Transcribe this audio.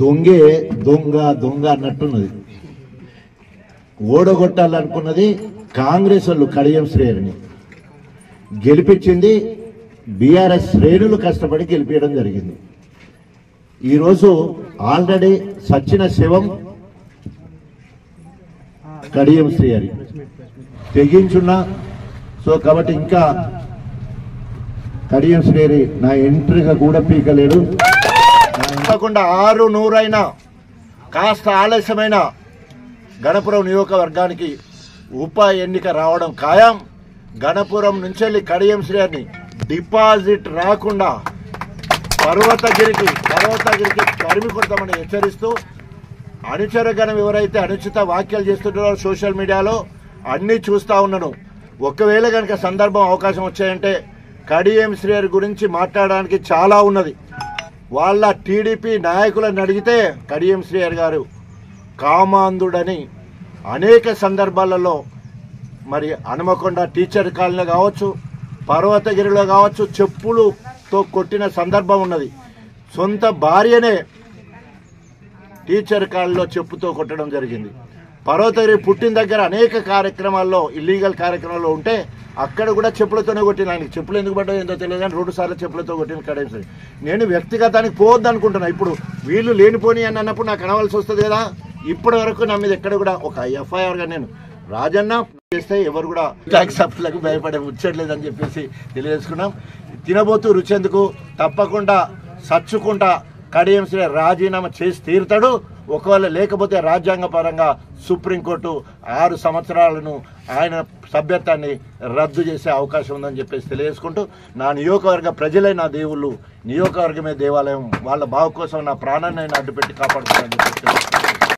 దొంగే దొంగ దొంగ అన్నట్టున్నది. ఓడగొట్టాలనుకున్నది కాంగ్రెస్ వాళ్ళు కడియం శ్రేణిని గెలిపించింది. బీఆర్ఎస్ శ్రేణులు కష్టపడి గెలిపించడం జరిగింది. ఈరోజు ఆల్రెడీ సచ్చిన శివం కడియం శ్రేణి తెగించున్నా. సో కాబట్టి ఇంకా కడియం శ్రేణి నా ఎంట్రీగా కూడా పీకలేడు. తప్పకుండా 6-100 కాస్త ఆలస్యమైన గణపురం నియోజకవర్గానికి ఉప ఎన్నిక రావడం ఖాయం. గణపురం నుంచి వెళ్ళి కడియం శ్రేణి డిపాజిట్ రాకుండా పర్వతగిరికి తరిమి కొడతామని హెచ్చరిస్తూ అనుచరగణం ఎవరైతే అనుచిత వ్యాఖ్యలు చేస్తుంటారో సోషల్ మీడియాలో అన్నీ చూస్తూ ఉన్నాను. ఒకవేళ కనుక సందర్భం అవకాశం వచ్చాయంటే కడియం శ్రేణి గురించి మాట్లాడడానికి చాలా ఉన్నది. వాళ్ళ టీడీపీ నాయకులను అడిగితే కడియం శ్రేణి గారు కామాంధుడని అనేక సందర్భాలలో మరి హనుమకొండ టీచర్ కాలనీలో కావచ్చు, పర్వతగిరిలో కావచ్చు చెప్పులతో కొట్టిన సందర్భం ఉన్నది. సొంత భార్యనే టీచర్ కాలనీలో చెప్పుతో కొట్టడం జరిగింది. పర్వతగిరి పుట్టిన దగ్గర అనేక కార్యక్రమాల్లో ఇల్లీగల్ కార్యక్రమాల్లో ఉంటే అక్కడ కూడా చెప్పులతోనే కొట్టిన. ఆయనకి చెప్పులు ఎందుకు పడ్డాయో ఏందో తెలియదు కానీ 2 సార్లు చెప్పులతో కొట్టిన కడియం శ్రేణి. నేను వ్యక్తిగతానికి పోవద్దు అనుకుంటున్నా. ఇప్పుడు వీళ్ళు లేనిపోని అని అన్నప్పుడు నాకు అనవలసి వస్తుంది కదా. ఇప్పటి వరకు నా మీద ఎక్కడ కూడా ఒక ఎఫ్ఐఆర్గా నేను రాజన్న చేస్తే ఎవరు కూడా ట్యాక్స్ అప్పులకు భయపడే ముచ్చట్లేదని చెప్పేసి తెలియజేసుకున్నాం. తినబోతూ రుచెందుకు తప్పకుండా సచ్చుకుంటా కడియం శ్రేణి రాజీనామా చేసి తీరుతాడు. ఒకవేళ లేకపోతే రాజ్యాంగ పరంగా సుప్రీంకోర్టు 6 సంవత్సరాలను ఆయన సభ్యత్వాన్ని రద్దు చేసే అవకాశం ఉందని చెప్పేసి తెలియజేసుకుంటూ నా నియోజకవర్గ ప్రజలే నా దేవుళ్ళు, నియోజకవర్గమే దేవాలయం, వాళ్ళ బావు కోసం నా ప్రాణాన్ని అడ్డుపెట్టి కాపాడుతున్నానని చెప్పేసి